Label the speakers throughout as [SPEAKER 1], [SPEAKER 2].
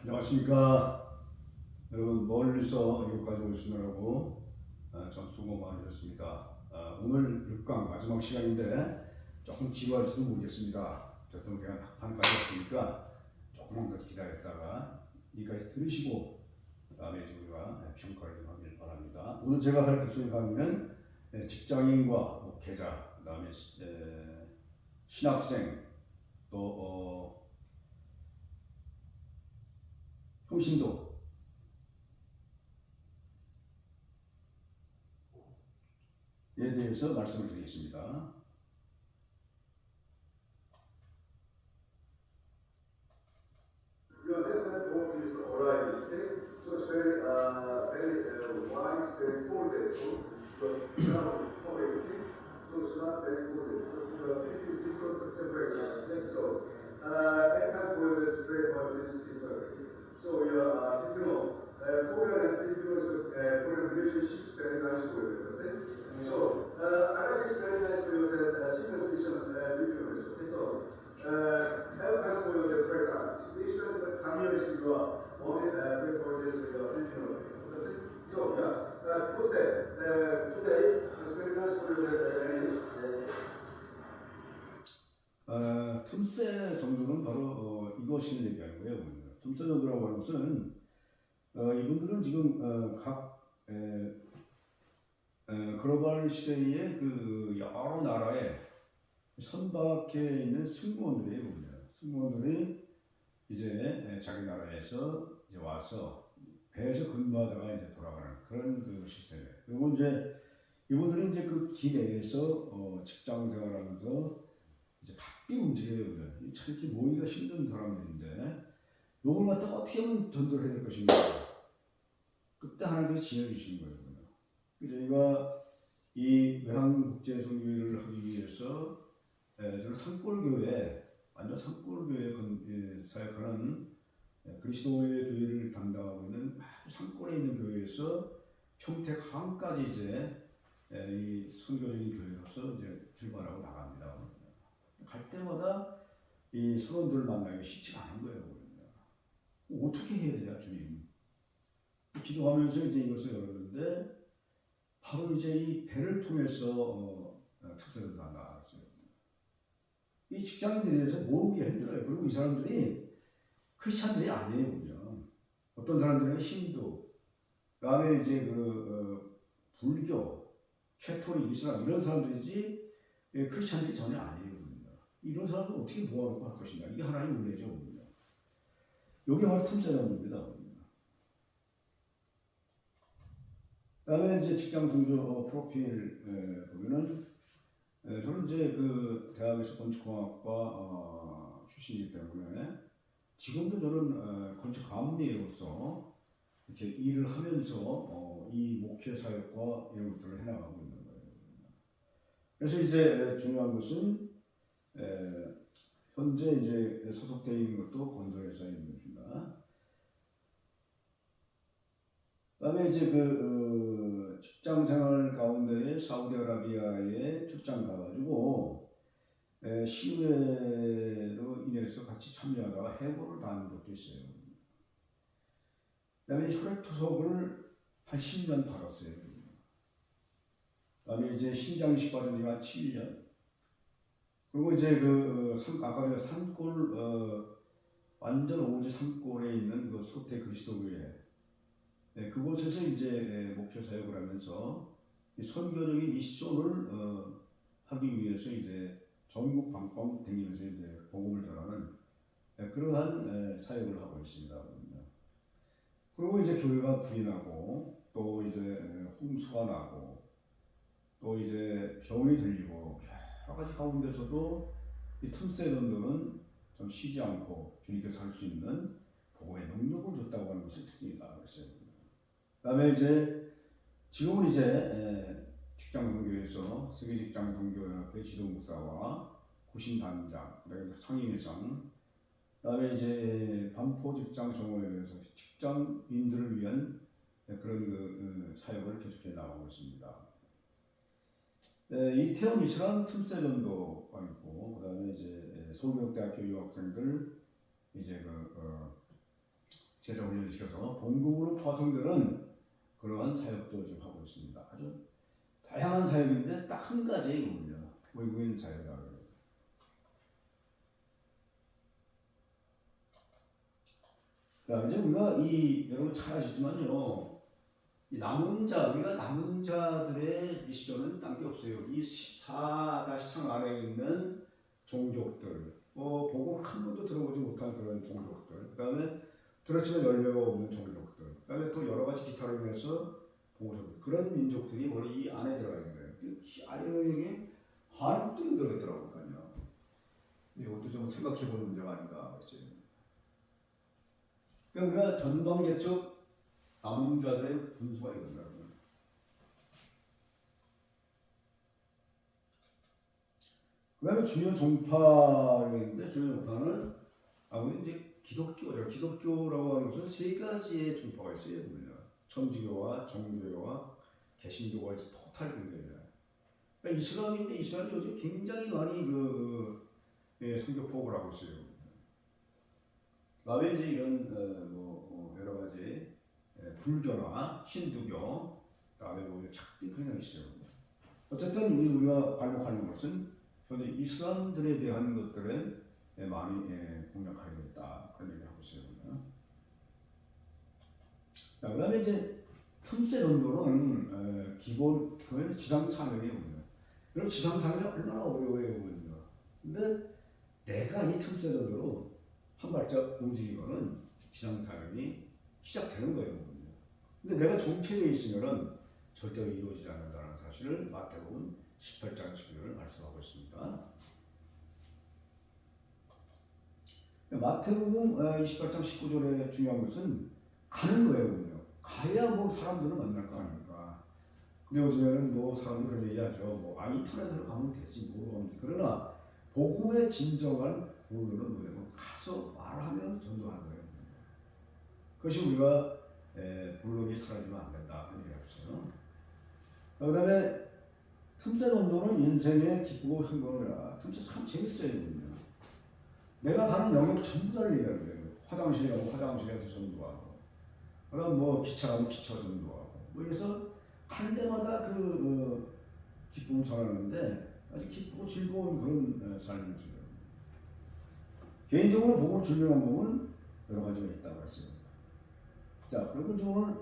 [SPEAKER 1] 안녕하십니까. 여러분, 멀리서 여기까지 오시느라고 참 수고 많으셨습니다. 오늘 6강 마지막 시간인데 조금 지루할지도 모르겠습니다. 교통대란 학판까지 왔으니까 조금만 더 기다렸다가 이까지 들으시고 그다음에 우리가 평가를 좀 하길 바랍니다. 오늘 제가 할 교수님 강의는 직장인과 목회자, 그다음에 신학생, 또 평신도 에 대해서 말씀을 드리겠습니다.
[SPEAKER 2] Your left-hand port is the Orion state, so it's very, wide, very folded. So it's not tolerated. So it's not very folded. So this is different temperature. So left-hand port is very much this perfect. So your Korean and Filipino Korean relationships very nice for you. Okay? So I like this very nice for you that senior station Filipino. Okay, so. 해외에서 보여준 프로젝트, 이스라엘 강의였으니까 오늘 프로젝트 필리핀으로. So yeah, today is very nice for you that
[SPEAKER 1] 틈새 정도는 바로 이것을 얘기하는 거예요. 틈새 정도라고 하는 것은 이분들은 지금 각 글로벌 시대의 그 여러 나라의 선박에 있는 승무원들이에요. 승무원들이 이제 자기 나라에서 이제 와서 배에서 근무하다가 이제 돌아가는 그런 그 시스템이에요. 그리고 이제 이분들이 이제 그 기내에서 직장 생활하면서 이제 바삐 움직여요. 참 이렇게 모이기가 힘든 사람들인데 요걸 갖다가 어떻게 하면 전도를 해야 될 것인가. 그때 하나님께서 지혜를 주신 거예요. 저희가 이 외항국제선교회를 하기 위해서 저는 산골교회, 완전 산골교회 사역하는 그리스도의 교회를 담당하고 있는 아주 산골에 있는 교회에서 평택항까지 이제 이 선교적인 교회로서 이제 출발하고 나갑니다. 갈 때마다 이 선원들을 만나기 쉽지가 않은 거예요. 어떻게 해야 되냐, 주님. 기도하면서 이제 이것을 열었는데 바로 이제 이 배를 통해서 특별히 나왔어요. 이 직장인들에 대해서 모으기 힘들어요. 그리고 이 사람들이 크리스찬들이 아니에요, 보면. 어떤 사람들은 힌두, 그다음에 이제 불교, 캐토릭, 이슬람 이런 사람들이지 크리스찬들이 전혀 아니에요. 이런 사람들 어떻게 모아놓고 할 것인가? 이게 하나님 은혜죠. 여기 바로 틈새장입니다. 그다음에 이제 직장 성교 프로필 보면은 저는 이제 그 대학에서 건축공학과 출신이기 때문에 지금도 저는 건축 감리로서 이렇게 일을 하면서 이 목회 사역과 이런 것들을 해나가고 있는 거예요. 그래서 이제 중요한 것은 현재 이제 소속되어 있는 것도 건설회사에 있는 것입니다. 그다음에 이제 직장 생활 가운데에 사우디아라비아에 출장 가가지고 시위로 인해서 같이 참여하다가 해고를 당한 것도 있어요. 그다음에 혈액투석을 한 10년 받았어요. 그다음에 이제 신장식 받은 지가 한 7년. 그리고 이제 아까 산골 완전 오지 산골에 있는 그 소태 그리스도교회 그곳에서 이제 목표 사역을 하면서 선교적인 미션을 하기 위해서 이제 전국 방방 다니면서 이제 복음을 전하는 그러한 사역을 하고 있습니다. 그리고 이제 교회가 불이 나고 또 이제 홍수가 나고 또 이제 병이 들리고 여러 가지 가운데서도 이 틈새 전도는 좀 쉬지 않고 주님께서 할 수 있는 복음의 능력을 줬다고 하는 것이 특징이다 그랬어요. 그다음에 이제 지금은 이제 직장선교에서 세계직장선교협회 지도목사와 구신단장, 그다음에 상임회장, 그다음에 이제 반포직장정오회에서 직장인들을 위한 그런 사역을 계속해 나가고 있습니다. 이태원 이슬람 틈새 전도가 있고, 그다음에 이제 서울교육대학교 유학생들 이제 제자 훈련시켜서 봉급으로 파송되는 그러한 사역도 지금 하고 있습니다. 아주 다양한 사역인데 딱 한 가지의 이거군요. 외국인 사역이라고. 자, 이제 우리가 여러분 잘 아시지만요. 우리가 남은 자들의 미션은 딴 게 없어요. 이 14-3 안에 있는 종족들, 복음을 한 번도 들어보지 못한 그런 종족들, 그 다음에 들었지만 열매가 없는 종족들, 그 다음에 또 여러 가지 기타로 인해서 그런 민족들이 원래 이 안에 들어가 있는 거예요. 아이러니하게 한국도 들어있더라고요. 이것도 좀 생각해 볼 문제가 아닌가 그랬지. 그러니까 전방개척 남은 자들의 분수가 이건다는 거예요. 그 다음에 주요 종파가 있는데 주요 종파는 아무래도 이제 기독교죠. 기독교라고 하는 것은 세 가지의 종파가 있어요. 천주교와 정교회와 개신교가 있어 토탈 분별이에요. 그러니까 이슬람인데 이슬람이 요즘 굉장히 많이 성교 포업을 하고 있어요. 그다음에 이제 이런 여러 가지 불교나 힌두교, 그다음에 착비 그런 게 있어요. 어쨌든 우리가 관록하는 것은 현재 이슬람들에 대한 것들을 많이 공략하려고 했다 그런 얘기를 하고 있어요. 자, 그다음에 이제 틈새 정도는 기본 그건 지상 참여이거든요. 여러분 지상 참여 얼마나 어려워요, 그거는요. 근데 내가 이 틈새 정도로 한 발짝 움직이면은 지상 참여이 시작되는 거예요. 근데 내가 정체되어 있으면은 절대로 이루어지지 않는다는 사실을 마태복음 18장 11절을 말씀하고 있습니다. 마태복음 28장 19절에 중요한 것은 가는 거예요. 가야 뭐 사람들을 만날 거 아닙니까? 근데 요즘에는 사람들이 그런 얘기하죠. 인터넷으로 가면 되지, 뭐로 가면 되지. 그러나 복음의 진정한 본론은 뭐냐면 가서 말하면 전도하는 거예요. 그것이 우리가 본론이 사라지면 안 된다 하는 얘기였어요. 그 다음에 틈새 전도는 인생의 기쁘고 행복이라. 틈새 참 재밌어요. 내가 가는 영역 전부 다 얘기하는 거예요. 화장실에 가면 화장실에서 전도하고, 그다음 기차 가면 기차 전도하고, 그래서 할 때마다 기쁨을 전하는데 아주 기쁘고 즐거운 그런 삶이죠. 개인적으로 복음을 증명한 부분은 여러 가지가 있다고 했어요. 자, 그리고 이제 오늘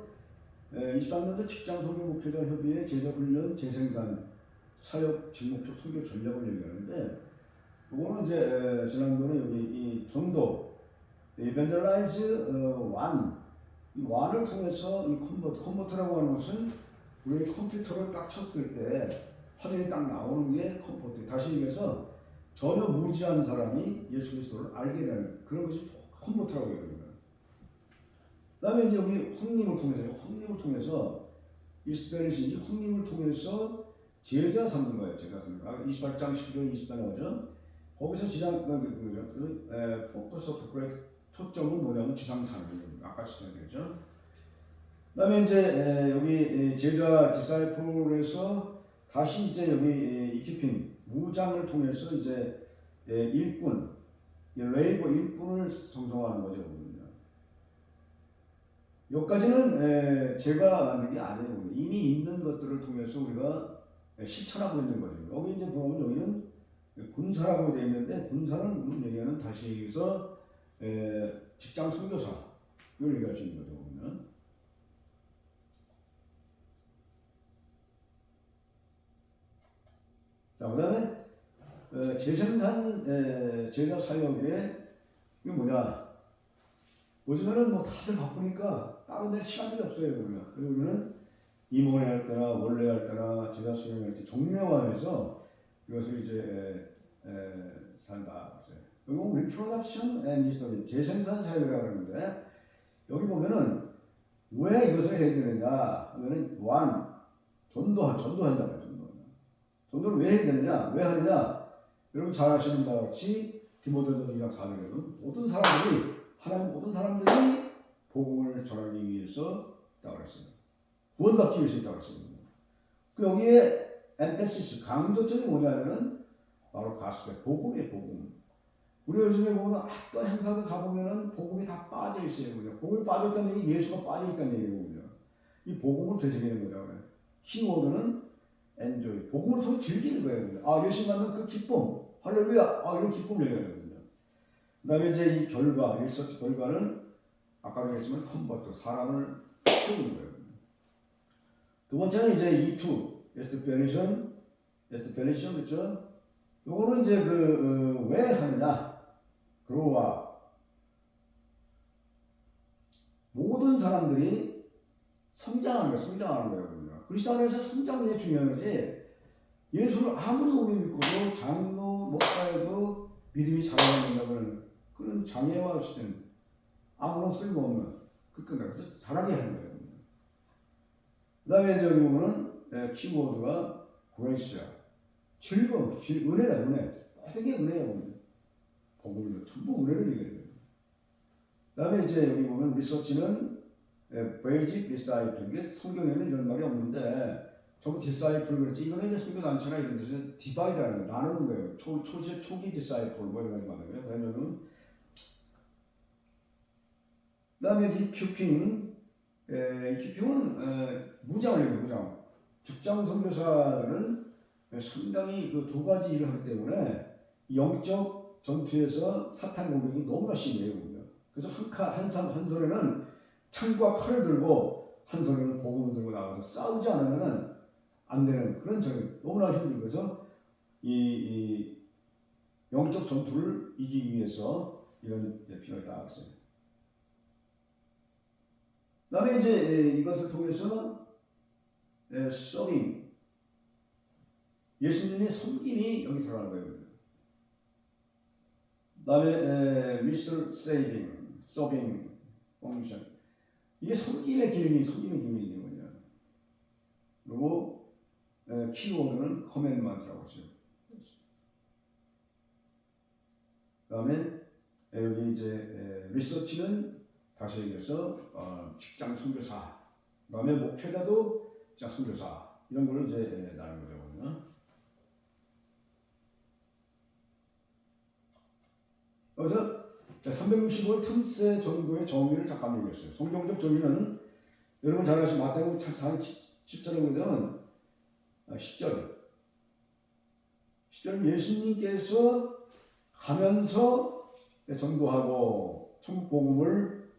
[SPEAKER 1] 23년도 직장 선교 목회자 협의회 제자 훈련 재생산 사역 직목적 선교 전략을 얘기하는데, 이거는 이제 지난번에 여기 이 전도 이벤젤라이즈 이 완을 통해서 이 컨버터라고 하는 것은 우리 컴퓨터를 딱 쳤을 때 화면이 딱 나오는 게 컨버터. 다시 얘기해서 전혀 무지한 사람이 예수 그리스도를 알게 되는 그런 것이 컨버터라고 얘기합니다. 그다음에 이제 여기 황림을 통해서 이스라엘이 황림을 통해서 제자 삼는 거예요. 제자 삼는 거. 28장 10절 20절 나오죠. 거기서 포커스 오브 그레이트 초점은 뭐냐면 지상 찬양입니다. 아까 지적했죠. 그다음에 이제 여기 제자 디사이플에서 다시 이제 여기 이키핑 무장을 통해서 이제 일꾼 레이버 일꾼을 정성하는 거죠. 여기까지는 제가 만든 게 아니에요. 이미 있는 것들을 통해서 우리가 실천하고 있는 거죠. 여기 이제 보면 여기는 군사라고 되어 있는데 군사는 무슨 얘기하는 다시 여기서 직장 선교사 이걸 얘기할 수 있는 거죠. 보면. 자, 그다음에 재생산 제자 사역에 이게 뭐냐? 요즘에는 다들 바쁘니까 따로 낼 시간이 없어요. 그러면 그리고는 임원회 할 때나 원래 할 때나 제자 수행할 때 정례화해서 이것을 이제 산다. 이건 리프로덕션 앤 히스토리 재생산 사역이라고 하는데 여기 보면은 왜 이것을 해야 되느냐 하면은 전도한다. 전도를 왜 해야 되느냐? 왜 하느냐? 여러분 잘 아시는 바와 같이 디모데전서 2장 4절에는 모든 사람들이 복음을 전하기 위해서 있다고 했습니다. 구원받기 위해서 있다고 했습니다. 여기에 엠페시스 강조점이 뭐냐면은 바로 가스펠 복음의 복음. 우리 요즘에 보면 어떤 행사도 가보면은 복음이 다 빠져 있어요. 그죠? 복음이 빠져 있다는 얘기, 예수가 빠져 있다는 얘기거든요. 이 복음을 되새기는 거죠. 키워드는 enjoy. 복음을 더 즐기는 거예요. 그죠? 아, 예수 만난 그 기쁨. 할렐루야. 아, 이런 기쁨을 얘기하는 거거든요. 그 다음에 이제 이 결과, 리서치 결과는 아까도 얘기했지만 컨버트, 사람을 키우는 거예요. 두 번째는 이제 E2, 에스티페리션, 그렇죠? 요거는 이제 왜 하느냐, 그로와 모든 사람들이 성장하는 거예요. 그리스도 안에서 성장이 제일 중요한 거지. 예수를 아무리 오래 믿고도 장로, 목사에도 믿음이 자라는다면 그런 장애와 없이는 아무런 쓸모없는 그래서 자라게 하는 거예요. 그 다음에 이제 여기 보면은 키워드가 그레이스야. 즐거움, 은혜다, 은혜. 어떻게 은혜예요? 복음을 전부 은혜를 얘기해요. 그 다음에 이제 여기 보면 리서치는 베이직 디사이플. 이게 성경에는 이런 말이 없는데 전부 디사이플 그렇지. 이거는 이제 성교단체나 이런 데서 디바이드하는 거, 나누는 거예요. 초기 디사이플 뭐 이런 가지 말하는 거예요. 왜냐면 그 다음에 이 큐핑, 이 큐핑은 무장이에요, 무장. 직장 선교사들은 상당히 그 두 가지 일을 하기 때문에 영적 전투에서 사탄 공격이 너무나 심해요. 그래서 한 손에는 창과 칼을 들고 한 손에는 복음을 들고 나가서 싸우지 않으면 안 되는 그런 적이 너무나 힘들고 그래서 이 영적 전투를 이기기 위해서 이런 필요가 있다 했어요. 그 다음에 이제 이것을 통해서 서빙, 예수님의 섬김이 여기 들어가는 거예요. 그 다음에 미스터 세이빙, 서빙, 펑션. 이게 섬김의 기능이 있는 거예요. 그리고 키워드는 커맨드먼트라고 했어요. 그 다음에 여기 이제 리서치는 다시 얘기해서 직장 선교사, 그 다음에 목회자도 직장 선교사 이런 걸 이제 나눈 거죠. 그래서 365일 틈새 정도의 정의를 잠깐 얘기했어요. 성경적 정의는 여러분 잘 아시는 마태복음 4장 10절에 보면 10절 예수님께서 가면서 전도하고 천국 복음을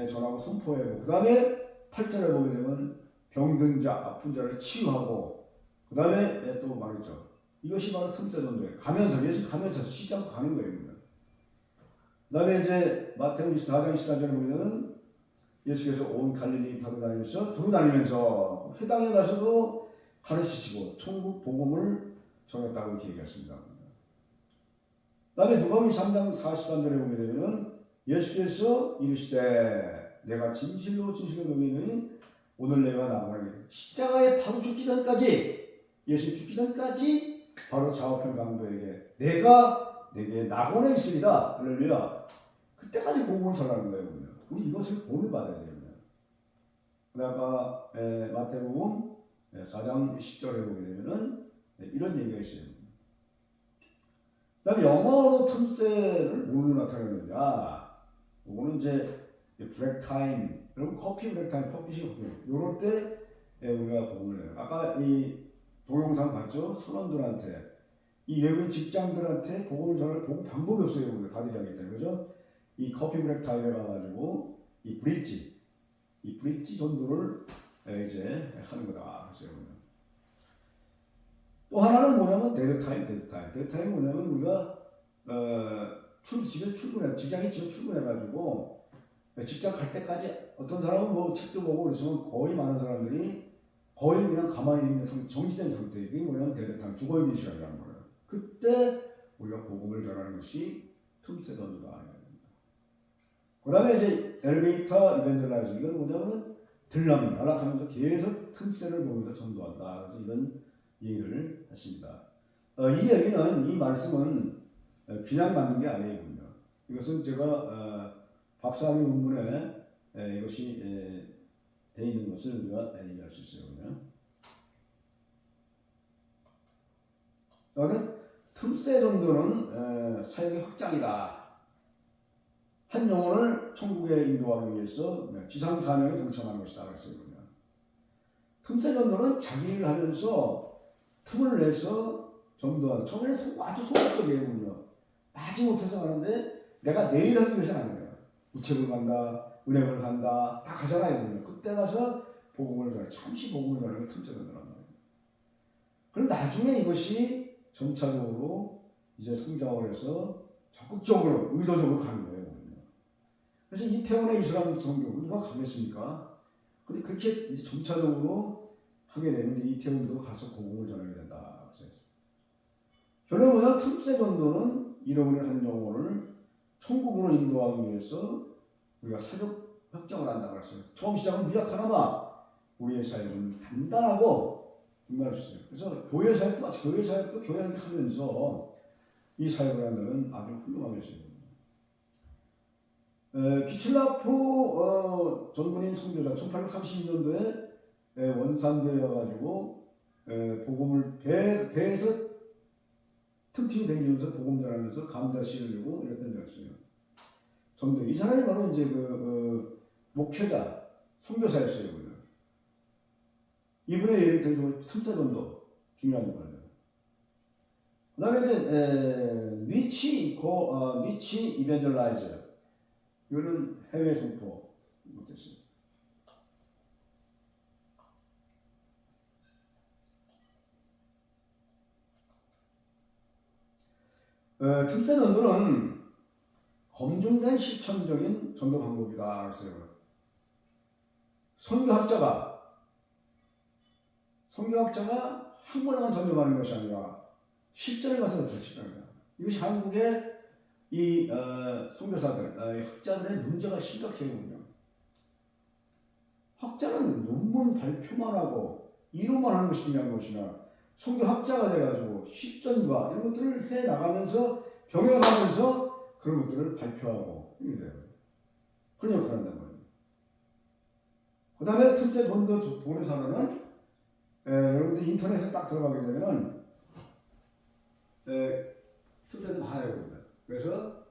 [SPEAKER 1] 전하고 선포하고 그 다음에 8절에 보게 되면 병든 자, 아픈 자를 치유하고 그 다음에 또 말했죠. 이것이 바로 틈새 전도예요. 예수 가면서 시장 가는 거예요. 그 다음에 이제 마태복음 24장 14절에 보면 예수께서 온 갈릴리 돌아다니면서 회당에 가서도 가르치시고 천국 복음을 전했다고 이렇게 얘기했습니다. 그 다음에 누가복음 3장 43절에 보게 되면 예수께서 이르시되 내가 진실로 너희는 오늘 내가 나가게 십자가에 바로 죽기 전까지 예수 죽기 전까지 바로 좌우편 강도에게 내가 내게 낙원에 있으리라. 할렐루야. 그때까지 복음을 전하는 거예요. 우리 이것을 본을 받아야 됩니다. 아까 마태복음 4장 10절에 보게 되면은 이런 얘기가 있어요. 그 다음에 영어로 틈새를 뭘로 나타내느냐. 이거는 이제 브렉 타임, 그리고 커피 브렉 타임, 커피숍 이럴 때 우리가 복음을 해요. 아까 이 동영상 봤죠? 선원들한테 이 외국인 직장들한테 복음을 전할 방법이 없어요. 다들 하기 때문에 그죠? 이 커피 브렉 타임에 가가지고 이 브릿지 전도를 이제 하는 거다. 또 하나는 뭐냐면 데드타임 뭐냐면 우리가 직장에 집에 출근해가지고 직장 갈 때까지 어떤 사람은 뭐 책도 보고 그래서 거의 많은 사람들이 거의 그냥 가만히 있는 정지된 상태. 이게 뭐냐면 데드타임, 죽어있는 시간이라는 거예요. 그때 우리가 복음을 전하는 것이 틈새 전도다. 그 다음에 이제 엘리베이터 이벤젤라이징. 이건 뭐냐면 날아가면서 계속 틈새를 보면서 전도한다. 그래서 이런 얘기를 하십니다. 이 얘기는, 이 말씀은 그냥 만든 게 아니에요. 이것은 제가 박사학위 논문에 이것이 되어 있는 것을 우리가 얘기할 수 있어요. 그러면 틈새 전도는 사역의 확장이다. 한 영혼을 천국에 인도하기 위해서 지상 사명에 동참하는 것이다. 그랬어요. 틈새 전도는 자기 일을 하면서 틈을 내서 전도하는, 처음에는 아주 소극적이에요. 마지못해서 가는데 내가 내일 하기 위해서 가는 거예요. 우체국 간다, 은행을 간다, 다 가잖아요. 그때 가서 복음을 전해, 잠시 복음을 전하는 게 틈새 전도란 말이에요. 그럼 나중에 이것이 점차적으로 이제 성장을 해서 적극적으로, 의도적으로 가는 거예요. 그래서 이태원의 이슬람 종교, 누가 가겠습니까? 근데 그렇게 이제 점차적으로 하게 되면 이태원도 가서 복음을 전하게 된다. 결론은 뭐냐? 틈새 전도는 잃어버린 한 영혼을 천국으로 인도하기 위해서 우리가 사역 확장을 한다고 그랬어요. 처음 시작은 미약하나마 우리의 사역은 단단하고 분명할 수 있어요. 그래서 교회 사역도 교회 하면서 이 사역을 한다는 아주 훌륭한 것입니다. 키칠라프 전문인 선교사 1832년도에 원산대에 와가지고 복음을 배에서 틈틈이 댕기면서 복음 전하면서 감자씨를 내고 이랬던 적이 있어요. 전도 이 사람이 바로 이제 목회자 선교사였어요. 이분의 예를 들어서 틈새 전도 중요한 거예요. 그다음에 이제 니치 이벤젤라이저, 이거는 해외 선포 못했어요. 틈새 전도는 검증된 실천적인 전도 방법이다. 그랬어요. 선교학자가 한 번에만 전도하는 것이 아니라 실전에 가서 실천합니다. 이것이 한국의 이 선교사들, 학자들의 문제가 심각해요. 학자는 논문 발표만 하고 이론만 하는 것이 중요한 것이나 선교학자가 돼가지고 실전과 이런 것들을 해 나가면서 병행하면서 그런 것들을 발표하고 이래요. 그런 역할을 한단 말이에요. 그 다음에 틈새 전도 보내사는 여러분들 인터넷에 딱 들어가게 되면은 틈새도 많아요. 그래서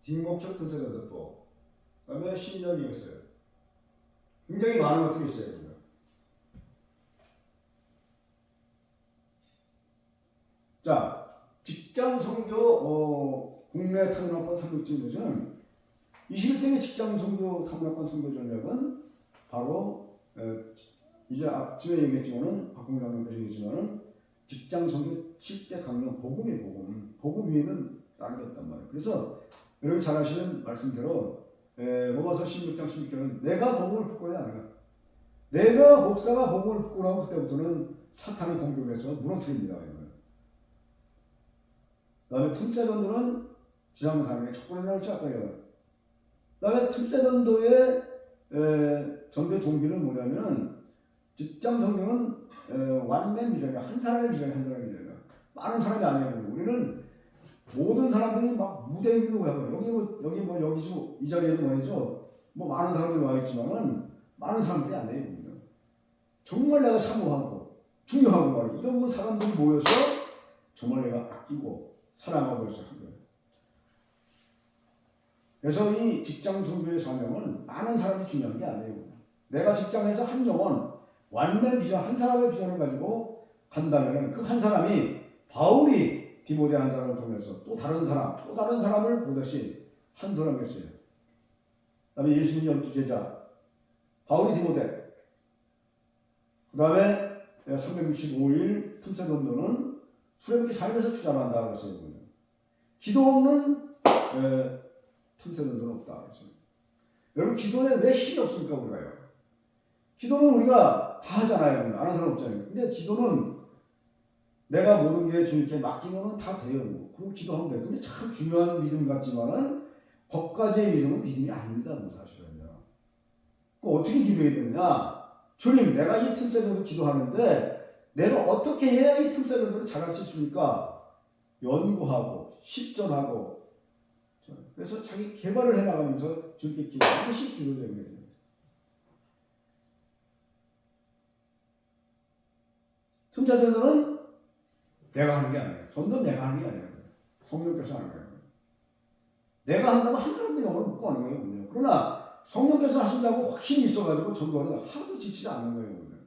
[SPEAKER 1] 뒷목적 틈새 전도법, 그 다음에 신년이 있어요. 굉장히 많은 것들이 있어요. 자, 직장 선교 국내 탐락관 선교팀 도전은 21세기 직장 선교 탐락관 선교 전략은 바로 이제 앞쯤에 얘기했지만은 박공장님께서 얘기했지만은 직장 선교 7대 강령 복음이 복음 위에는 다른 게 없단 말이에요. 그래서 여러분 잘 아시는 말씀대로 로마서 16장 16절은 내가 복음을 붙고야 하는가. 내가 목사가 복음을 붙고 나면 그때부터는 사탄이 공격해서 무너뜨립니다. 그 다음에 틈새 전도는 지난번 강의에 첫 번째 나올지 아까요. 그 다음에 틈새 전도의 전도의 동기는 뭐냐면 직장 성경은 완맨 비전이야. 한 사람의 비전이야. 많은 사람이 아니에요. 우리는 모든 사람들이 막 무대 위로 가요. 여기 지금 이 자리에도 말이죠. 뭐 많은 사람들이 와 있지만은 많은 사람들이 안 돼요. 정말 내가 사모하고 중요하고 말이야. 이런 사람들이 모여서 정말 내가 아끼고 사랑하고 해서 한 거예요. 그래서 이 직장 선교의 사명은 많은 사람이 중요한 게 아니에요. 내가 직장에서 한 영혼, 완전 비전, 한 사람의 비전을 가지고 간다면 그 한 사람이 바울이 디모데 한 사람을 통해서 또 다른 사람을 보듯이 한 사람이었어요. 그 다음에 예수님 12제자, 바울이 디모데, 그 다음에 365일 틈새 전도는 수레바퀴 삶에서 추진한다 그랬어요. 기도 없는 틈새 전도는 없다 그랬어요. 여러분 기도에 왜 힘이 없습니까? 우리가요. 기도는 우리가 다 하잖아요. 안 하는 사람 없잖아요. 근데 기도는 내가 모든 게 주님께 맡기면 다 돼요. 그리고 기도하면 돼요. 근데 참 중요한 믿음 같지만은 거기까지의 믿음은 믿음이 아닙니다. 사실은요. 어떻게 기도해야 되느냐? 주님, 내가 이 틈새 전도 기도하는데 내가 어떻게 해야 이 틈새 전도를 잘할 수 있습니까? 연구하고 실전하고 그래서 자기 개발을 해나가면서 주님께 기도하는 것이 기도제입니다. 틈새 전도는 내가 하는 게 아니에요. 전도는 내가 하는 게 아니에요. 성령께서 하는 거예요. 내가 한다면 한 사람도 영혼을 묻고 하는 거예요. 그냥. 그러나 성령께서 하신다고 확신이 있어가지고 전도하는 하나도 지치지 않는 거예요. 그냥.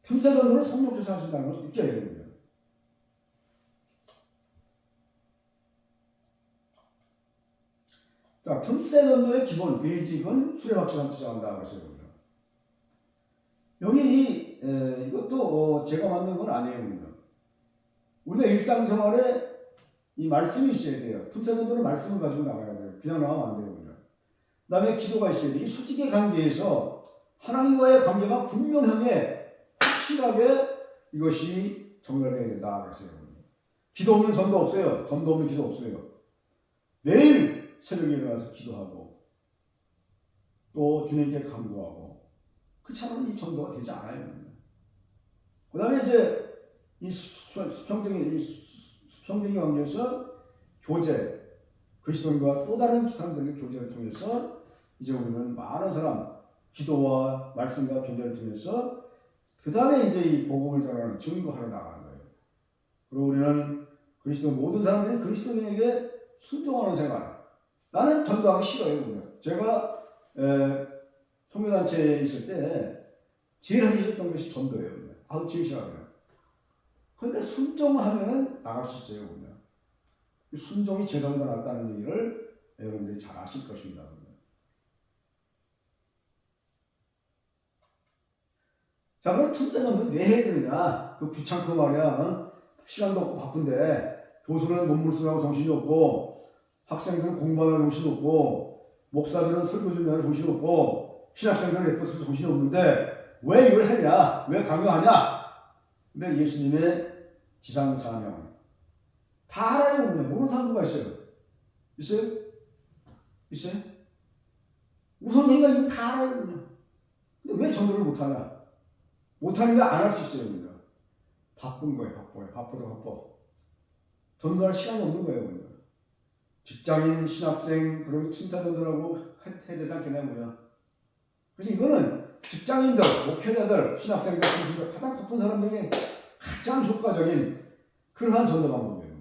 [SPEAKER 1] 틈새 전도는 성령께서 하신다는 것을 느껴야 되는 거예요. 자, 틈새 전도의 기본, 베이직은 수레박처럼 시작한다 그랬어요. 여기 이것도 제가 만든 건 아니에요. 우리가 일상생활에 이 말씀이 있어야 돼요. 틈새 전도는 말씀을 가지고 나가야 돼요. 그냥 나가면 안 돼요. 그 다음에 기도가 있어야 돼요. 이 수직의 관계에서 하나님과의 관계가 분명하게 확실하게 이것이 정렬되어야 된다 그랬어요. 기도 없는 전도 없어요. 전도 없는 기도 없어요. 매일 새벽에 일어나서 기도하고 또 주님께 간구하고 그렇지 이 전도가 되지 않아요. 그 다음에 이제 이 수평적인 관계에서 교제, 그리스도인과 또 다른 사람들의 교제를 통해서 이제 우리는 많은 사람 기도와 말씀과 교제를 통해서 그 다음에 이제 이 복음을 전하는 증거하러 나가는 거예요. 그리고 우리는 그리스도 모든 사람들이 그리스도인에게 순종하는 생활. 나는 전도하기 싫어요. 제가 선교단체에 있을 때 제일 하기 싫었던 것이 전도예요. 아우 제일 싫어요. 그런데 순종하면 나갈 수 있어요. 순종이 제자보다 낫다는 얘기를 여러분들이 잘 아실 것입니다. 자, 그럼 틈새 전도는 왜 해야 되느냐? 그 귀찮고 말이야. 시간도 없고 바쁜데 교수는 논문 쓰느라고 정신이 없고 학생들은 공부하느라 정신이 없고 목사들은 설교 준비하느라 정신이 없고 신학생들은 예뻐서 정신이 없는데 왜 이걸 하냐? 왜 강요하냐? 근데 예수님의 지상 사명 다 알아요. 모르는 사람 누가 있어요? 있어요? 있어요? 우선 얘가 이거 다 알아요. 근데 왜 전도를 못하냐? 못하는 게 안 할 수 있어요. 바쁜 거예요. 바쁘다 바빠. 전도할 시간이 없는 거예요. 직장인, 신학생, 그리고 친사전도라고 해야 되지 않겠냐. 그래서 이거는 직장인들, 목회자들, 신학생들, 가장 바쁜 사람들에게 가장 효과적인 그러한 전도 방법이에요.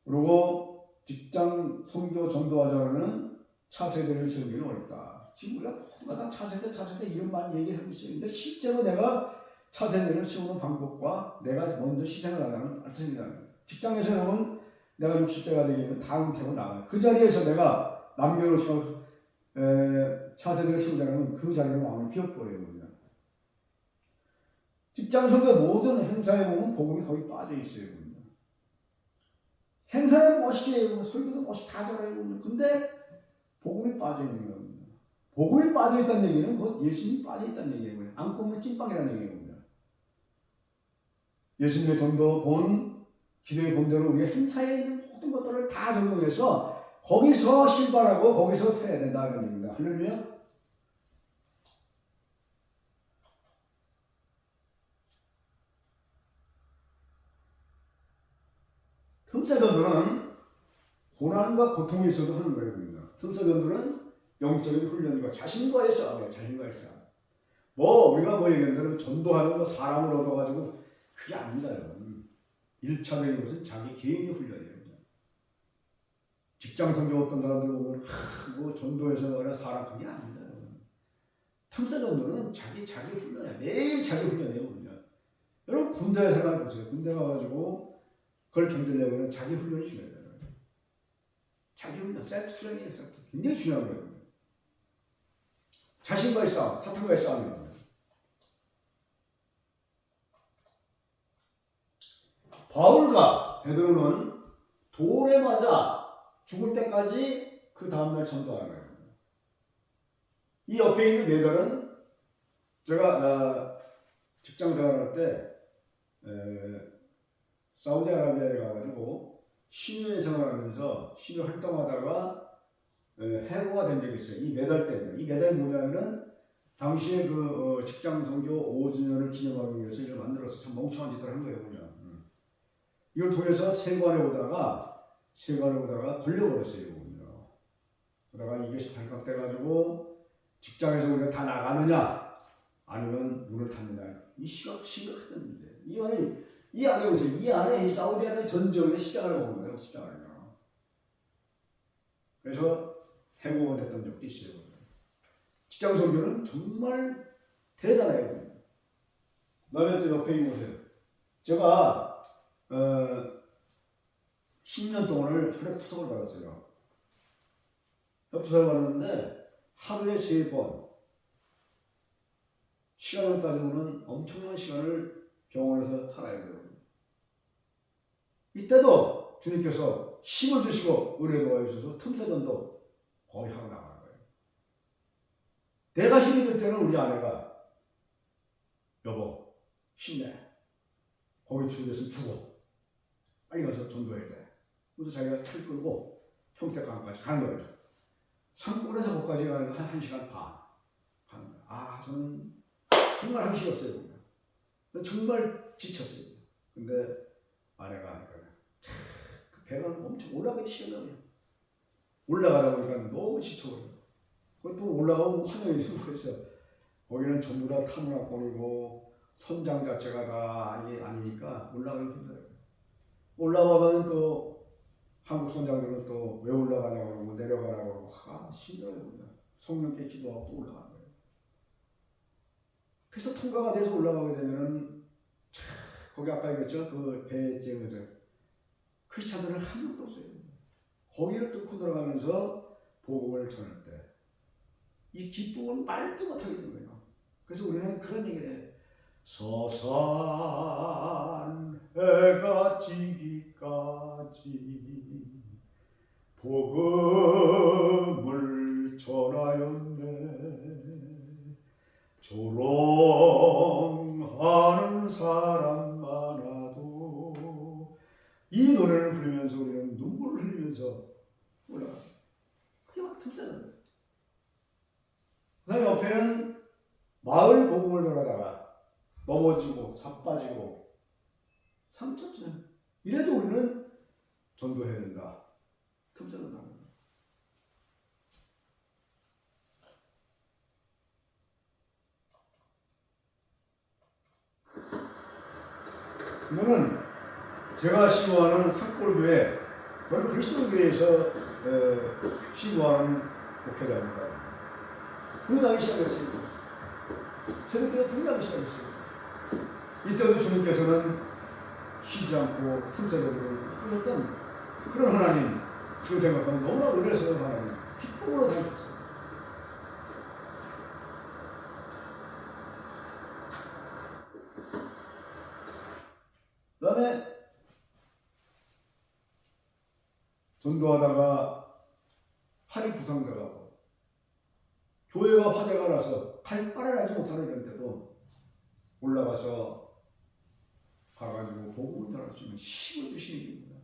[SPEAKER 1] 그리고 직장 선교 전도하자는 차세대를 세우기는 어렵다. 지금 우리가 모두가 다 차세대 이름만 얘기하고 있어요. 근데 실제로 내가 차세대를 세우는 방법과 내가 먼저 시생을 하자는 말씀입니다. 직장에서는 내가 60대가 되면 다음 태로 나가요. 그 자리에서 내가 남겨놓고 차세대를 세우자면 그 자리는 왕을 비워버려요. 직장 선교 모든 행사에 보면 복음이 거의 빠져 있어요. 행사에 멋있게 해요. 설교도 멋있게 다 잘해요. 근데 복음이 빠져 있는 거예요. 복음이 빠져 있다는 얘기는 곧 예수님이 빠져 있다는 얘기예요. 안고 먹는 찐빵이라는 얘기예요. 예수님의 전도 본 기도의 본대로 우리가 행사에 있는 모든 것들을 다 적용해서 거기서 실발하고 거기서 세야 된다 이런 얘기입니다. 할렐루야. 틈새 전도는 고난과 고통이 있어도 하는 거예요. 틈새 전도는 영적인 훈련과 자신과의 싸움이에요. 자신과의 싸움. 우리가 얘기하는 전도하는 거 사람을 얻어가지고 그게 아닙니다. 여러분. 1차적인 것은 자기 개인의 훈련이에요. 직장 선교 어떤 사람들 보면 전도해서 말이야 사람 그게 아닙니다. 틈새 전도는 자기 훈련이야. 매일 자기 훈련이에요. 여러분 군대 생활 보세요. 군대 가가지고 그걸 견디려면 자기 훈련이 중요해요. 자기 훈련, 셀프 트레이닝 굉장히 중요한 거예요. 자신과의 싸움, 사탄과의 싸움이에요. 바울과 베드로는 돌에 맞아 죽을 때까지 그 다음날 전도하는 거예요. 이 옆에 있는 메달은 제가 직장 생활할 때 사우디아라비아에 가가지고 신유회 생활하면서 신유 활동하다가 해고가 된 적이 있어요. 이 메달 때문에. 이 메달 뭐냐면은 당시에 그 직장 선교 5주년을 기념하기 위해서 이걸 만들어서 참 멍청한 짓을 한 거예요. 그냥. 이걸 통해서 세관에 오다가 걸려버렸어요. 그러다가 이것이 발각돼가지고 직장에서 우리가 다 나가느냐 아니면 문을 닫느냐. 이 심각한 문제. 이 안에 보세요. 이 안에 이 사우디아라비아 전쟁에 십자가를 먹은 거예요. 십자가를요. 그래서 해고가 됐던 적도 있어요. 직장 선교는 정말 대단해요. 그다음에 또 옆에 보세요. 제가 10년 동안을 혈액 투석을 받았어요. 혈액 투석을 받았는데 하루에 3번. 시간으로 따지면 엄청난 시간을 병원에서 살아야 돼요. 이때도 주님께서 힘을 주시고 은혜도 와주셔서 틈새전도 거의 하고 나가는 거예요. 내가 힘이 들 때는 우리 아내가 여보 힘내. 거기 주님께서 죽어. 빨리 가서 전도해야 돼. 그래서 자기가 차를 끌고 평택강까지 가는 거예요. 산골에서 거기까지 가는 1시간 반 가는 거예요. 아 저는 정말 하기 싫었어요. 정말 지쳤어요. 근데 아내가 하니까 그 배가 엄청 올라가기 시작해요. 올라가다 보니까 너무 지쳐버려요. 그것도 올라가고 환영이 생겼어요. 거기는 전부 다 타문화권이고 선장 자체가 다 아니니까 올라가기 힘들어요. 올라가면 또 한국 선장들은 또 왜 올라가냐고 그러고 내려가라고 그러고 힘들어요. 성령께 기도하고 또 올라가는 거예요. 그래서 통과가 돼서 올라가게 되면은 거기 아까 얘기했죠. 그 배에 째면서 크리스찬들은 한 명도 없어요. 거기를 뚫고 들어가면서 복음을 전할 때 이 기쁨은 말도 못하게 되는 거예요. 그래서 우리는 그런 얘기를 해요. 서산 해가 지기까지 복음을 전하였네. 조롱하는 사람 많아도 이 노래를 부르면서 우리는 눈물을 흘리면서 올라갔어요. 그게 막 틈새는 거예요. 그 다음에 옆에는 마을 복음을 전하다가 넘어지고 자빠지고 상처죠. 이래도 우리는 전도해야 된다. 틈새는 나는 거예요. 이거는 제가 시구하는 산골교회, 저는 그리스도교회에서 시구하는 목회자입니다. 부인하기 시작했어요. 새벽에 부인하기 시작했어요. 이때도 주님께서는 쉬지 않고 틈새적으로 이끌었던 그런 하나님, 지금 생각하면 너무나 은혜스러운 하나님, 기쁨으로 다니셨어요. 그 다음에 전도하다가 팔이 부상돼가고 교회가 화재가 나서 발발을 하지 못하는 이런 때도 올라가서 가가지고 복음을 전할 수 있는 힘을 주시는 겁니다.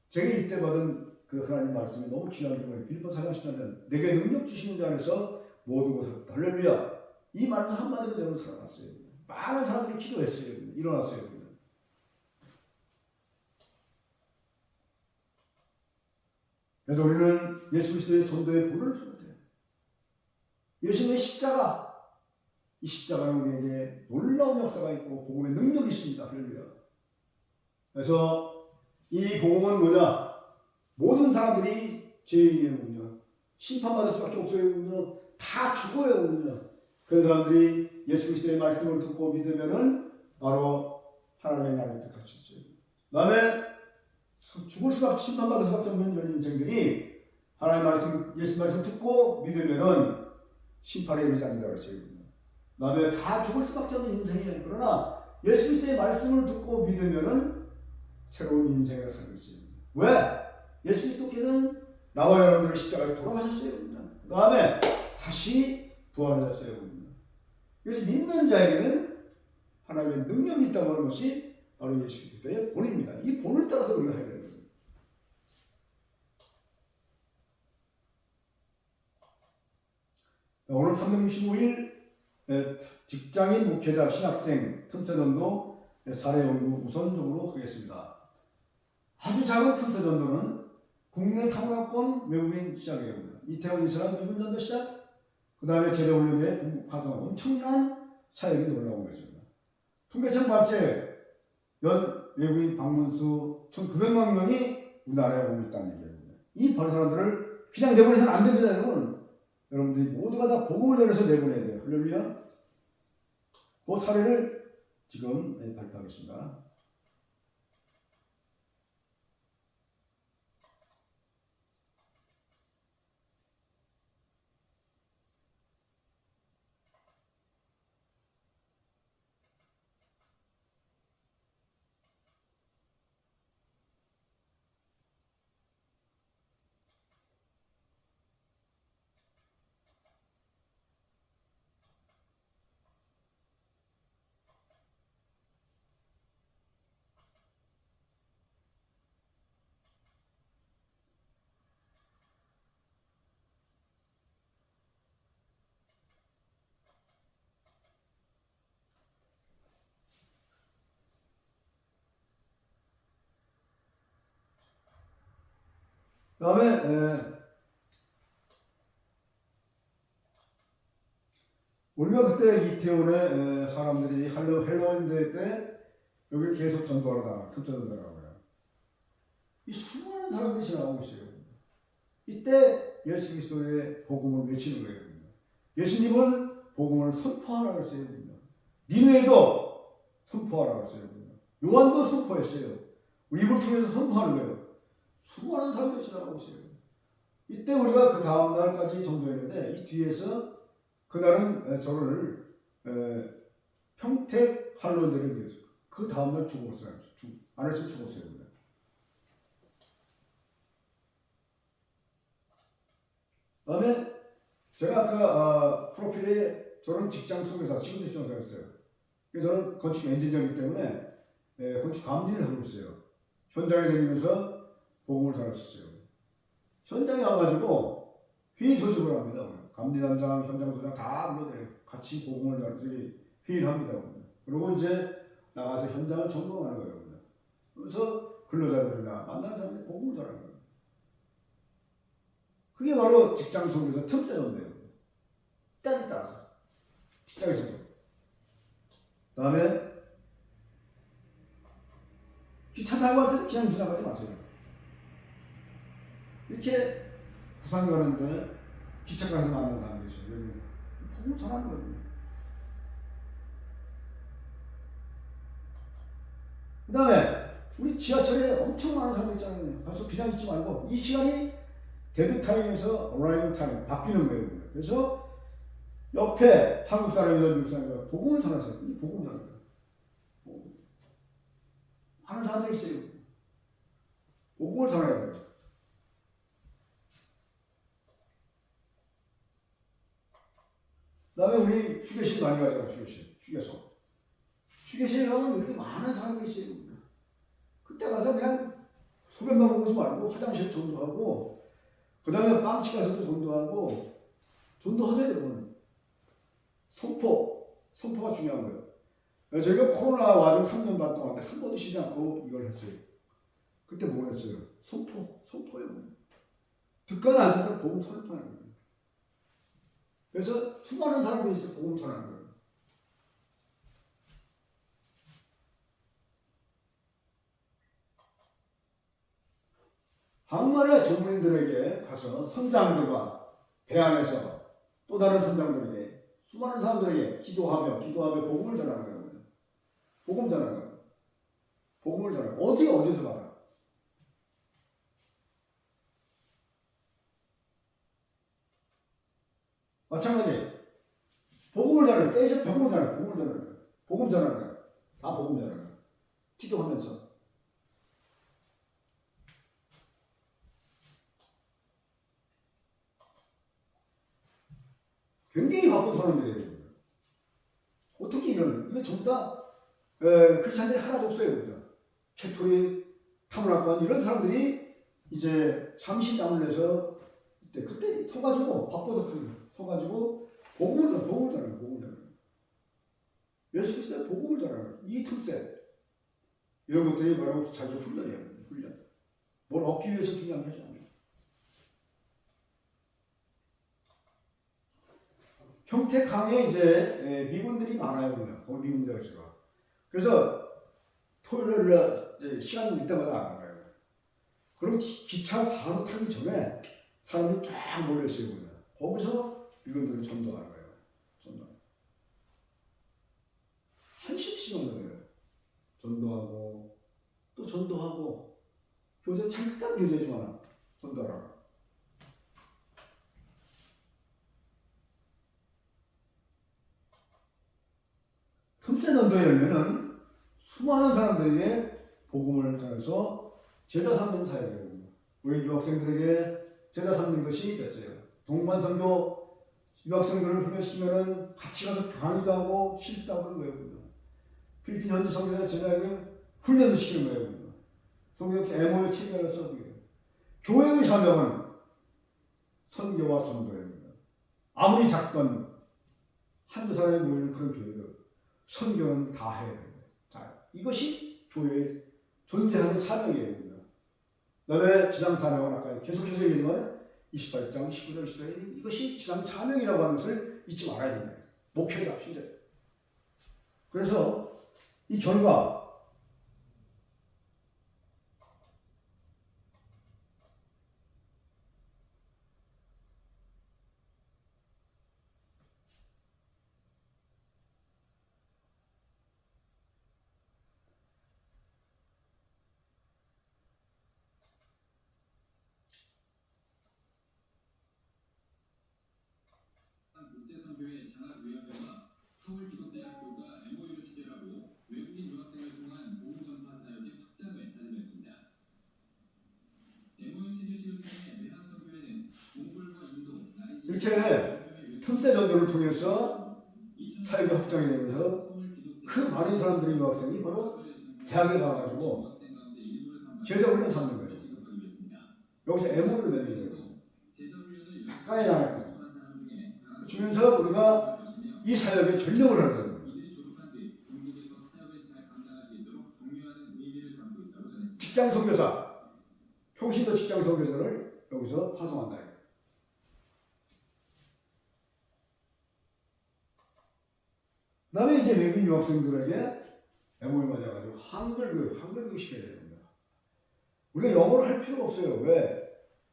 [SPEAKER 1] 제가 이때 받은 그 하나님 말씀이 너무 귀한 거예요. 빌립보서 4장 내게 능력 주시는 자 안에서 모든 것을 할렐루야. 이 말씀 한마디로 저는 살아났어요. 많은 사람들이 기도했어요. 일어났어요. 그래서 우리는 예수 그리스도의 전도의 본을 써야 돼요. 예수님의 십자가, 이 십자가는 우리에게 놀라운 역사가 있고 복음의 능력이 있습니다. 할렐루야. 그래서 이 복음은 뭐냐? 모든 사람들이 죄인이에요. 심판받을 수밖에 없어요. 다 죽어요. 그런 사람들이 예수 그리스도의 말씀을 듣고 믿으면은 바로 하나님의 나라를 뜻할 수 있어요. 그다음에 죽을 수밖에 심판받을 수밖에 없는 이런 인생들이 하나님 말씀, 예수 말씀 듣고 믿으면은 심판에 이르지 않는다고 했어요. 그다음에 다 죽을 수밖에 없는 인생이에요. 그러나 예수 그리스도의 말씀을 듣고 믿으면은 새로운 인생을 살고 있어요. 왜? 예수 그리스도께는 나와 여러분들의 십자가에 돌아가셨어요. 그다음에 다시 부활하셨어요. 그래서 믿는 자에게는 하나님의 능력이 있다고 하는 것이 바로 예수 그리스도의 본입니다. 이 본을 따라서 우리가 해야 되는 거예요. 오늘 365일 직장인, 목회자, 신학생, 틈새전도 사례 연구 우선적으로 하겠습니다. 아주 작은 틈새전도는 국내 타문화권 외국인 시작이에요. 이태원 이스라엘 미군 전도 시작, 그 다음에 제도훈련에 공급 파송 엄청난 사역이 놀라운 것입니다. 통계청 발제 연 외국인 방문수 1,900만 명이 우리나라에 오고 있다는 얘기입니다. 이 바로 사람들을 그냥 내보내서는 안 됩니다, 여러분. 여러분들이 모두가 다 복음을 내려서 내보내야 돼요. 할렐루야. 그 사례를 지금 발표하겠습니다. 그 다음에 우리가 그때 이태원에 사람들이 헬로윈 데이 때 여기 계속 전도하다가 특전도하더라고요. 이 수많은 사람들이 지나가고 있어요. 이때 예수 그리스도의 복음을 외치는 거예요. 예수님은 복음을 선포하라고 했어요. 니누에도 선포하라고 했어요. 요한도 선포했어요. 입을 통해서 선포하는 거예요. 수많은 사람들이 지나가고 있어요. 이때 우리가 그 다음 날까지 전도했는데 이 뒤에서 그날은 저를 평택 할로윈데이를 위해서 그 다음 날 죽었어요. 안 했으면 죽었어요. 그다음에 제가 아까 프로필에 저는 직장 설계사, 지금도 직장 설계사였어요. 저는 건축 엔지니어이기 때문에 건축 감리를 하고 있어요. 현장에 다니면서 복음을 전했었어요. 현장에 와가지고 회의 소집을 합니다. 감리단장, 현장소장 다 불러내요. 같이 복음을 전하지 회의를 합니다. 그리고 이제 나가서 현장을 점검하는 거예요. 그래서 근로자들이나 만나는 사람들이 복음을 전하는 거예요. 그게 바로 직장 속에서 틈새는데요. 때에 따라서 직장에서도. 그다음에 기차 타고 갈 때 그냥 지나가지 마세요. 이렇게 부산 가는데 기차 가서 만나는 사람이 있어요. 복음을 전하는 거예요. 그 다음에 우리 지하철에 엄청 많은 사람들 있잖아요. 가서 그냥 있지 말고 이 시간이 데드 타임에서 어라이브 타임 바뀌는 거예요. 그래서 옆에 한국 사람이든 미국 사람이든 복음을 전하세요. 이 복음을 전하는 거예요. 많은 사람들이 있어요. 복음을 전해야 돼요. 그 다음에 우리 휴게실 많이 가잖아요. 휴게소. 휴게실에 가면 이렇게 많은 사람들이 있어요. 그때 가서 그냥 소변만 먹지 말고 화장실 전도하고 그 다음에 빵집 가서도 전도하고 전도하세요. 여러분. 선포가 중요한 거예요. 저희가 코로나 와중 3년 반 동안 한 번도 쉬지 않고 이걸 했어요. 그때 뭘 했어요? 선포예요. 듣거나 안 듣거나 복음 선포하는 거예요. 그래서 수많은 사람들이 있어요. 복음 전하는 거예요. 한국말의 전문인들에게 가서 선장들과 배 안에서 또 다른 선장들에게 수많은 사람들에게 기도하며 복음을 전하는 거예요. 복음 전하는 거예요. 복음을 전하는 거예요. 어디서 봐라. 마찬가지. 복음을 전하는 거예요. 때에서 복음을 전하는 거예요. 복음 전하는 거예요. 다 복음 전하는 거예요. 기도하면서. 굉장히 바쁜 사람들이에요. 어떻게 이거 전부 다 크리스찬들이 하나도 없어요. 캐토릭, 타문학관 이런 사람들이 이제 잠시 땀을 내서 그때 서가지고 바빠서 서가지고 복음을 전하는 거예요. 예수 그리스도의 복음을 전하는 거예요. 이 틈새 이런 것들이 바로 자기 훈련이에요. 훈련. 뭘 얻기 위해서 중요한 게 아니에요. 평택항에 이제 미군들이 많아요. 거기 미군대가 있어요. 그래서 토요일 날 이제 시간 날 때마다 나가요. 그럼 기차 바로 타기 전에 사람들이 쫙 몰려 있어요. 거기서 미군들을 전도하는 거예요. 전도. 한 시씩 전도해요. 전도하고 또 전도하고 교제 잠깐 교제지만 전도하라. 틈새 전도에 열면은 수많은 사람들에게 복음을 전해서 제자 삼는 사역이에요. 우리 유학생들에게 제자 삼는 것이 됐어요. 동반선교 유학생들을 훈련시키면은 같이 가서 강의도 하고 실습도 하고 그런 거예요. 필리핀 현지 선교사 제자에게 훈련도 시키는 거예요. 성경 MOU 체결을 써보게요. 교회의 사명은 선교와 전도입니다. 아무리 작건 한두 사람이 모이는 그런 교회도 선교는 다 해야 됩니다. 자, 이것이 교회의 존재하는 사명이에요. 그다음에 지상 사명은 아까 계속해서 얘기했지만 28장 19절 20절 이것이 지상 사명이라고 하는 것을 잊지 말아야 된다. 목표다, 진짜. 그래서 이 결과
[SPEAKER 3] 국제선교회 장학위원회와 서울기독대학교가 MOU를 체결하고 외국인 유학생을 통한 복음전파 사역의 확장을 다짐했습니다. MOU 체결 시를 통해 매한선교회는 몽골과 인도,
[SPEAKER 1] 이렇게 틈새 전도를 통해서 사역이 확장이 되면서 그 많은 사람들이 유학생이 바로 대학에 가가지고 제자 훈련 받는 거예요. 여기서 MOU를 맺는 거예요. 가까이 나갈 거예요. 주면서 우리가 이 사역에 전력을 하는 거예요. 직장 선교사, 평신도 직장 선교사를 여기서 파송한다. 그 다음에 이제 외국인 유학생들에게 MOU 맞아가지고 한글 시켜야 됩니다. 우리가 영어를 할 필요가 없어요. 왜?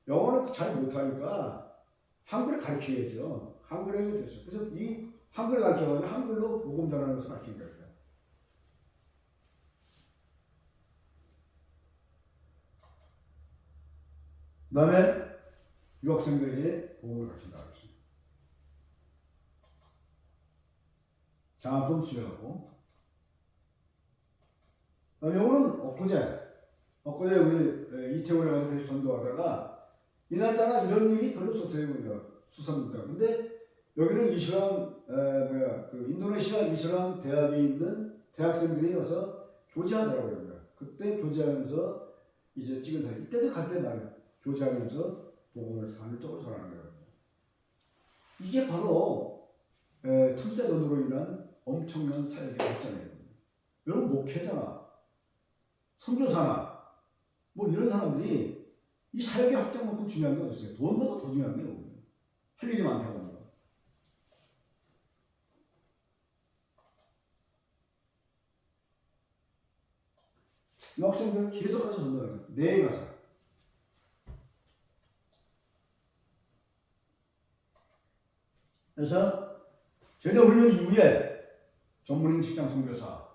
[SPEAKER 1] 영어는 잘 못하니까 한글을 가르쳐야죠. 한글을 해야 되죠. 그래서 이 한글을 가르쳐가지고 한글로 복음 전하는 것을 가르치는 거예요. 그 다음에 유학생들에게 복음을 가르친다. 장학금 수여하고. 요거는 엊그제 우리 이태원에 가서 계속 전도하다가 이날따라 이런 일이 별로 없었어요. 수산국가. 근데 여기는 인도네시아 이슬람 대학에 있는 대학생들이 와서 교제하더라고요. 그때 교제하면서 이제 찍은 사진. 이때도 갈때 말이에요. 교제하면서 복음을 산적으로 전하는 거예요. 이게 바로 틈새 전도로 인한 엄청난 사역의 발전이에요. 여러분 목회자나 선교사나 뭐 이런 사람들이 이 사역의 확장만큼 중요한 게 어딨어요? 돈보다 더 중요한 게 뭐예요? 할 일이 많다고 합니다. 이 학생들은 계속 가서 전도하는 거예요. 내일 가서. 그래서 제자 훈련 이후에 전문인 직장 선교사,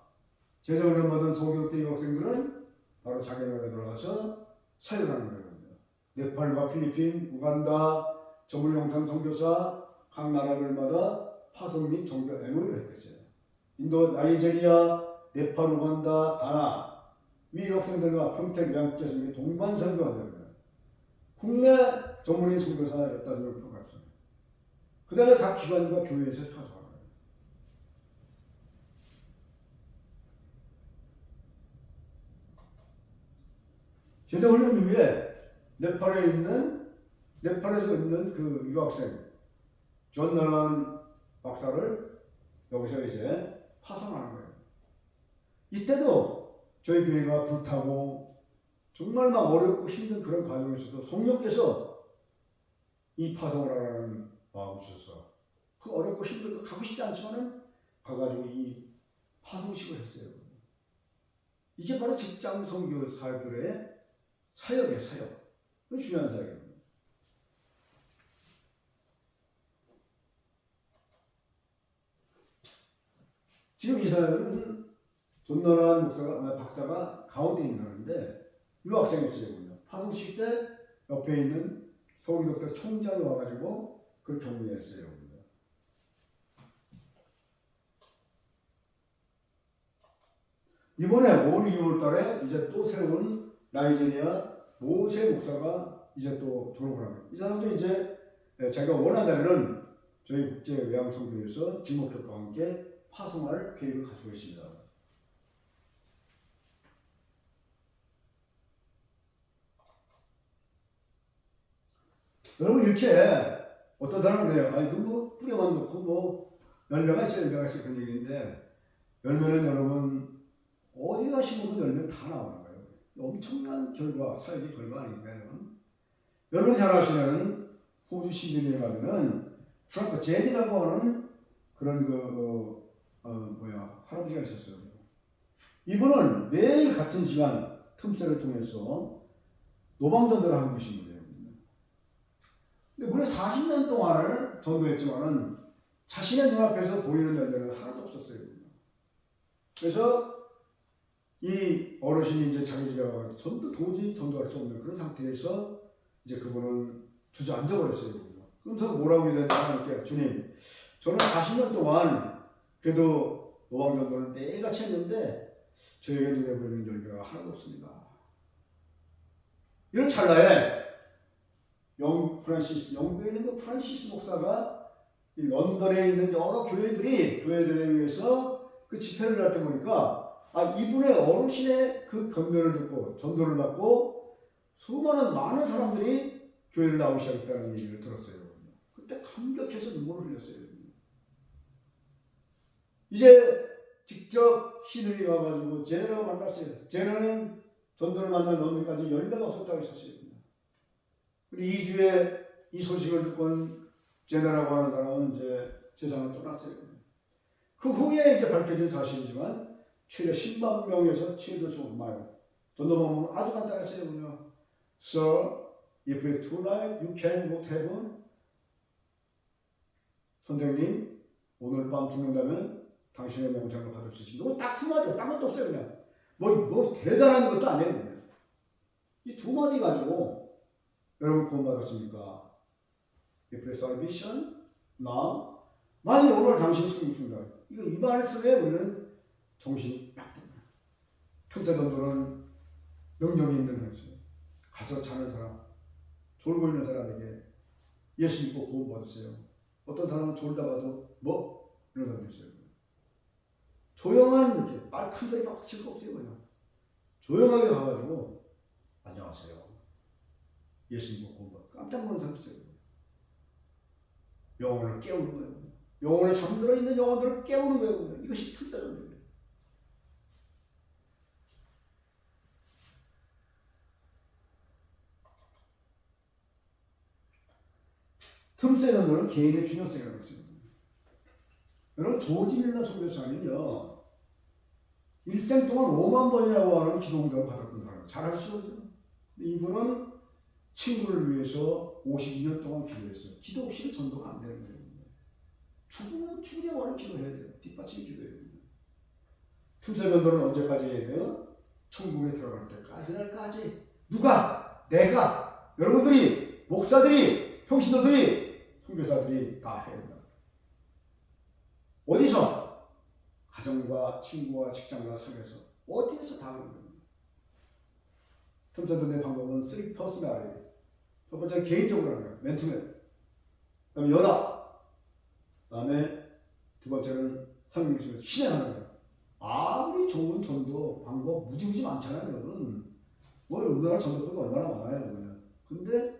[SPEAKER 1] 제자 훈련 받은 소교육대 유학생들은 바로 자기 나라에 들어가서 사역하는 거예요. 네팔과 필리핀, 우간다, 전문 영상 선교사 각 나라별마다 파송 및 종교 MOU를 했겠어요. 인도, 나이제리아, 네팔, 우간다, 가나 위 유학생들과 평택 외국제선교 동반 선교한다는 거예요. 국내 전문인 선교사 15명을 뽑았습니다. 그 다음에 각 기관과 교회에서 파송하는 거예요. 제자 훈련 이후에 네팔에서 있는 그 유학생 존 나란 박사를 여기서 이제 파송하는 거예요. 이때도 저희 교회가 불타고 정말 막 어렵고 힘든 그런 과정에서도 성령께서 이 파송을 하라는 마음을 주셔서 그 어렵고 힘들고 가고 싶지 않지만은 가가지고 이 파송식을 했어요. 이게 바로 직장 선교사들의 사역이에요, 사역. 그 중요한 사역이에요. 지금 이 사역은 존너란 박사가 가운데 있는데 유학생이었어요. 파송식 때 옆에 있는 서울기독교 총장이 와가지고 그 격려했어요. 이번에 올 2월 달에 이제 또 새로운 나이지리아 모세 목사가 이제 또 졸업을 합니다. 이 사람도 이제 자기가 원한다면은 저희 국제외항선교에서 지목협과 함께 파송할 계획을 가지고 있습니다. 여러분 이렇게 어떤 사람은 그래요. 아니 뭐 뿌려만 놓고 뭐 열매가 있어요, 열매가 있어요 그런 얘기인데 열매는 여러분 어디가 심어도 열매는 다 나오는 거예요. 엄청난 결과, 사역의 결과 아닌가요? 여러분 잘 아시는 호주 시드니에 가면은 프랑크 제니라고 하는 그런 할아버지가 있었어요. 이분은 매일 같은 시간 틈새를 통해서 노방전도를 하고 계신 거예요. 근데 무려 40년 동안을 전도했지만은 자신의 눈앞에서 보이는 열매는 하나도 없었어요. 그래서 이 어르신이 이제 자기 집에 가서 도저히 전도할 수 없는 그런 상태에서 이제 그분은 주저앉아 버렸어요. 그러면서 뭐라고 해야 되나 이렇게 주님, 저는 40년 동안 그래도 노방전도를 매일같이 했는데 저에게 눈에 보이는 열매가 하나도 없습니다. 이런 찰나에 영국에 있는 그 프란시스 목사가 이 런던에 있는 여러 교회들에 의해서 그 집회를 할 때 보니까 이분의 어르신의 그 권면을 듣고 전도를 받고 많은 사람들이 교회를 나오기 시작했다는 얘기를 들었어요. 그때 감격해서 눈물을 흘렸어요. 이제 직접 시들이 와가지고 제네라고 만났어요. 제네는 전도를 만난 런던까지 열매가 없었다고 했었어요. 근데 2주에 이 소식을 듣고 제네라고 하는 사람은 이제 세상을 떠났어요. 그 후에 이제 밝혀진 사실이지만 최대 10만 명에서 최대 많아요. 전도 방법은 아주 간단했어요. Sir, if it's too late, you can go to heaven. 선생님, 오늘 밤 죽는다면 당신의 영생을 받을 수 있습니다. 딱 두 마디요. 딴 것도 없어요. 그냥 뭐 대단한 것도 아니에요. 이 두 마디 가지고 여러분 구원받았습니까? If it's salvation, now. 만약 오늘 당신이 죽는다. 이 말씀에 우리는 정신이 딱 듭니다. 틈새 전도는 능력이 있는 것이죠. 가서 자는 사람, 졸고 있는 사람에게 예수 믿고 구원받았어요. 어떤 사람은 졸다 봐도 이런 사람도 있어요. 조용한 이렇게 말 큰 소리 막 칠 거 없어요. 그냥 조용하게 가가지고 안녕하세요. 예수 믿고 구원받았어요. 깜짝 놀란 사람도 있어요. 영혼을 깨우는 거예요. 영혼에 잠들어 있는 영혼들을 깨우는 거예요. 이것이 틈새 전도예요. 틈새 전도는 개인의 중요성이라고 했습니다. 여러분 조지 밀러 선교사는요 일생 동안 5만 번이라고 하는 기도응답을 받았던 사람 잘 아시죠? 이분은 친구를 위해서 52년 동안 기도했어요. 기도 없이는 전도가 안 되는 거예요. 죽으면 죽으려고 하는 기도해야 돼요. 뒷받침이 기도해야 돼요. 틈새 전도는 언제까지 해야 돼요? 천국에 들어갈 때까지, 그날까지. 누가? 내가, 여러분들이, 목사들이, 평신도들이, 선교사들이 다 해야 된다. 어디서? 가정과 친구와 직장과 삶에서 어디에서 다 하는 겁니다. 틈새 전도의 방법은 3 퍼스널리티. 첫 번째 개인적으로 하는 거예요. 맨투맨. 그다음에 연합. 그다음에 두 번째는 성령님을 실행하는 거예요. 아무리 좋은 전도 방법 무지무지 많잖아요, 여러분. 우리나라 전도법이 얼마나 많아요, 여러분. 근데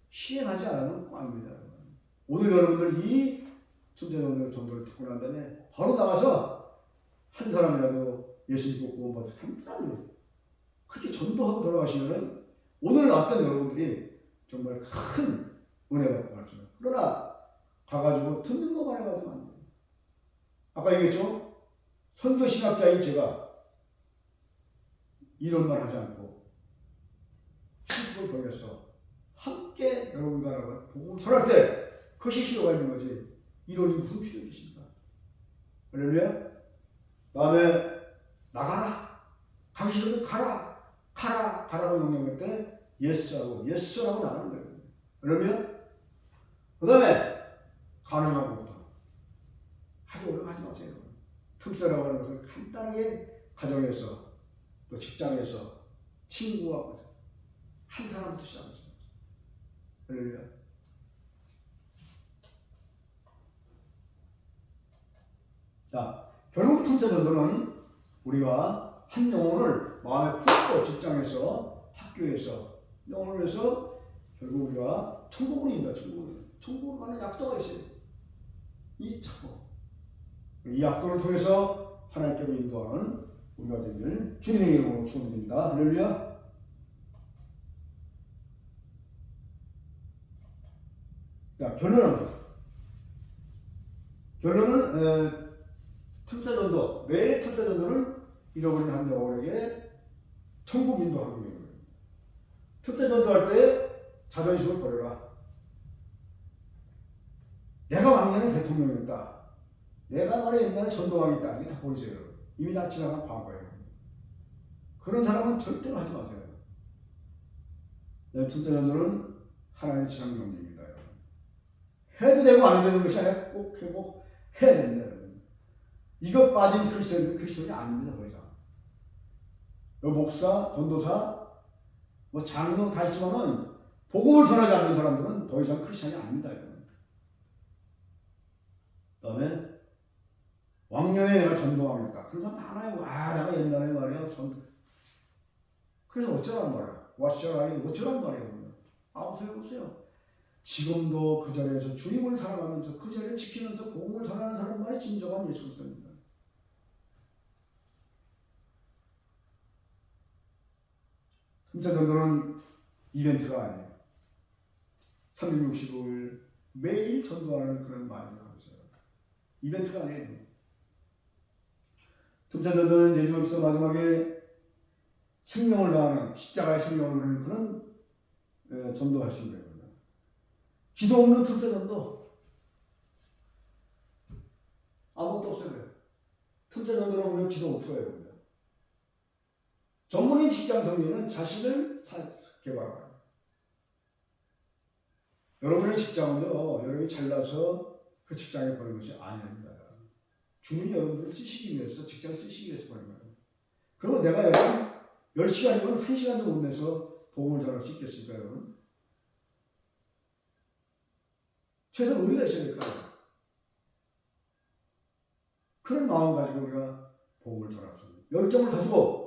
[SPEAKER 1] 실행하지 않으면 꽝입니다. 오늘 여러분들 이 틈새 전도를 듣고 난 다음에 바로 나가서 한 사람이라도 예수 믿고 구원받아서 참다는 그렇게 전도하고 돌아가시면은 오늘 나왔던 여러분들이 정말 큰 은혜 받고 가르쳐요. 그러나 가가지고 듣는 것만 해가지고 안 돼. 아까 얘기했죠? 선교 신학자인 제가 이런 말 하지 않고 실수를 벌여서 함께 여러분과 복음을 전할 때 그것이 필요가 있는 거지. 이론이 무슨 필요가 있습니까? 할렐루야. 다음에 나가라. 가기 싫으면 가라고 명령할 때 예스라고 나가는 거예요. 그러면 그 다음에 가능한 것부터 하지 오래 하지 마세요. 틈새라고 하는 것을 간단하게 가정에서 또 직장에서 친구와 한 사람부터 시작하세요. 할렐루야. 자, 결국 틈새전도는 우리가 한 영혼을 마음에 품고 직장에서 학교에서 영혼을 위해서 결국 우리가 천국으로 인다. 천국으로 가는 약도가 있어요. 이 약도를 통해서 하나님께로 인도하는 우리가 되기를 주님의 이름으로 축원드립니다. 할렐루야. 자, 결론은 틈새전도, 매일 틈새전도는 잃어버린 한 영혼에게 천국 인도하는 거예요. 틈새전도할 때 자존심을 버려라. 내가 왕년에 대통령이었다. 내가 말에 옛날에 전도왕이었다. 이게 다 보이세요. 이미 다 지나간 과거예요. 그런 사람은 절대로 하지 마세요. 틈새전도는 하나님의 지상 명령입니다. 해도 되고 안 되는 것이 아니라 꼭 해야 됩니다. 이것 빠진 크리스천이 아닙니다. 더 이상. 목사, 전도사, 장로 다 있지만은 복음을 전하지 않는 사람들은 더 이상 크리스천이 아닙니다. 그 다음에 왕년에 내가 전도왕이었다. 그런 사람 많아요. 내가 옛날에 말이야 그래서 어쩌란 말이야. 어쩌란 말이야. 아무 소용없어요. 지금도 그 자리에서 주님을 사랑하면서 그 자리를 지키면서 복음을 전하는 사람만이 진정한 예수 그리스도입니다. 틈새전도는 이벤트가 아니에요. 365일 매일 전도하는 그런 마음을 가지고 있어요. 이벤트가 아니에요. 틈새전도는 예수 그리스도 마지막에 생명을 다하는 십자가의 생명을 하는 그런 전도하신 거예요. 기도 없는 틈새전도 아무것도 없어요. 틈새전도로 보면 기도 없어요. 전문인 직장 정리는 자신을 개발하라. 여러분의 직장은요, 여러분이 잘나서 그 직장에 보는 것이 아닙니다. 주님이 여러분들을 쓰시기 위해서, 직장을 쓰시기 위해서 보는 거예요. 그러면 내가 여러분 10시간이면 1시간도 못 내서 복음을 전할 수 있겠습니까, 여러분? 최소한 의의가 있어야 될까요? 그런 마음 가지고 우리가 복음을 전할 수 있는 열정을 가지고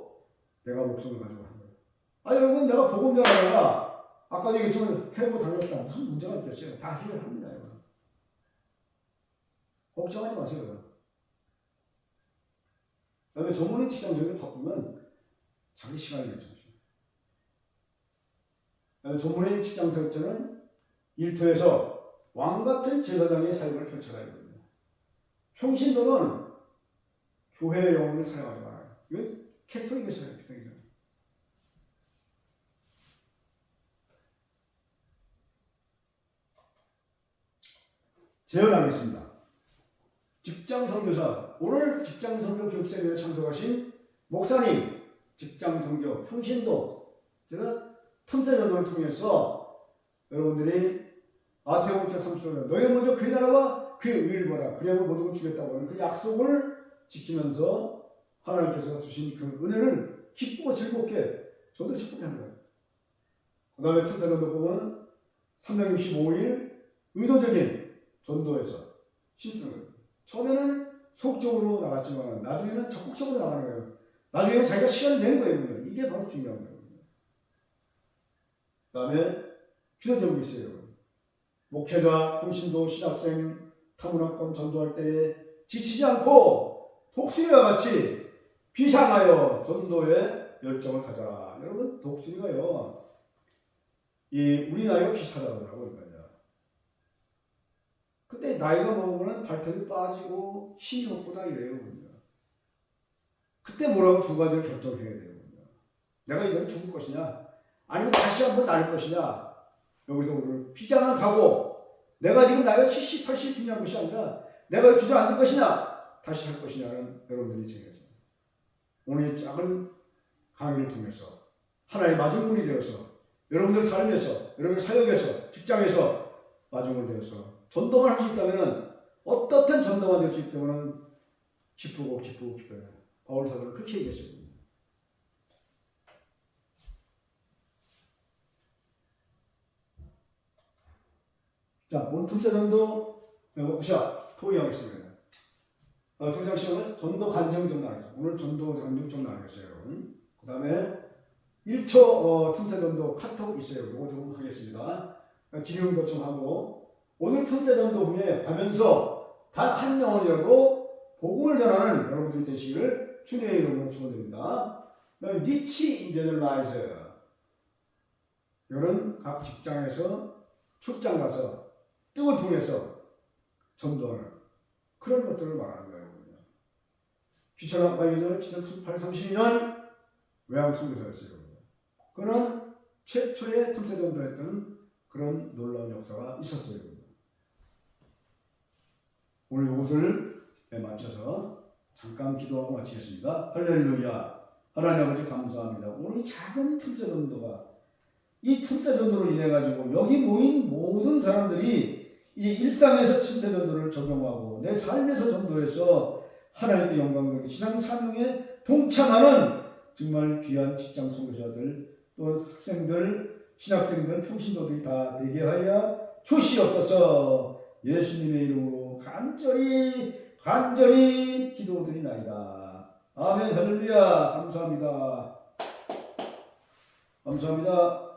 [SPEAKER 1] 내가 목숨을 가지고 하는 거예요. 여러분, 내가 복음 전하다가 아까 얘기했지만 해고 당했다. 무슨 문제가 있겠어요? 다 해결합니다. 여러분. 걱정하지 마세요. 그다음에 전문의 직장적으로 바꾸면 자기 시간이 괜찮죠. 그다음에 전문의 직장 설정은 일터에서 왕같은 제사장의 삶을 펼쳐가야 됩니다. 평신도는 교회의 영혼을 사용하지 말아요. 이건 캐톨릭에서요. 제언하겠습니다. 직장 선교사, 오늘 직장 선교 교육생회에 참석하신 목사님, 직장 선교 평신도, 제가 틈새전도를 통해서 여러분들이 마태복음 30절 너희가 먼저 그의 나라와 그의 의를 보라. 그리하여 모든 걸 주겠다고 하는 그 약속을 지키면서 하나님께서 주신 그 은혜를 기쁘고 즐겁게 저도 기쁘게 하는 거예요. 그 다음에 틈새전도 보면 365일 의도적인 전도에서 힘쓰는 거예요. 처음에는 속적으로 나갔지만 나중에는 적극적으로 나가는 거예요. 나중에는 자기가 시간이 되는 거예요. 이게 바로 중요한 거예요. 그 다음에 기도적으로 있어요. 목회자, 평신도, 신학생, 타문학권 전도할 때 지치지 않고 독수리와 같이 비상하여 전도에 열정을 가져라. 여러분, 독수리가요, 우리 나이가 비슷하다고 하더라고요. 그때 나이가 먹으면 발톱이 빠지고 힘이 없고 다 이래요. 그때 뭐라고 두 가지를 결정해야 돼요. 내가 이걸 죽을 것이냐 아니면 다시 한번 날 것이냐. 여기서 오늘 비장한 각오, 내가 지금 나이가 70, 80 중요한 것이 아니라 내가 주저앉을 것이냐 다시 할 것이냐는 여러분들이 정해서 오늘 이 작은 강의를 통해서 하나의 마중물이 되어서 여러분들 삶에서, 여러분들 사역에서, 직장에서 마중물 되어서 전도만 할 수 있다면 어떻든 전도만 될 수 있다면 기쁘고 기뻐요. 바울 사도는 그렇게 얘기했습니다. 자, 오늘 둘째 전도 워크숍 토의하겠습니다. 두 장 시간은 전도 간증 좀 나누겠습니다. 오늘 전도 간증 좀 나누겠어요. 그 다음에 1초 틈새 전도 카톡 있어요. 이거 좀 하겠습니다. 질의응답 좀 하고 오늘 틈새 전도 후에 가면서 단 한 명이라도 복음을 전하는 여러분들이 되시기를 주님의 이름으로 축원드립니다. 그다음에 니치 이베널라이즈 이런 각 직장에서 출장 가서 뜻을 통해서 전도하는 그런 것들을 말하는 거예요. 귀천학 가기 전에 1832년 외항 선교사였어요. 그는 최초의 틈새 전도했던 그런 놀라운 역사가 있었어요. 오늘 이것을 맞춰서 잠깐 기도하고 마치겠습니다. 할렐루야. 하나님 아버지 감사합니다. 오늘 이 작은 틈새 전도가 이 틈새 전도로 인해 가지고 여기 모인 모든 사람들이 이제 일상에서 틈새 전도를 적용하고 내 삶에서 전도해서 하나님께 영광 돌리고 지상 사명에 동참하는 정말 귀한 직장 선교사들 또 학생들 신학생들 평신도들이 다 되게 하여 주시옵소서. 예수님의 이름으로 간절히 기도드리나이다. 아멘. 할렐루야. 감사합니다.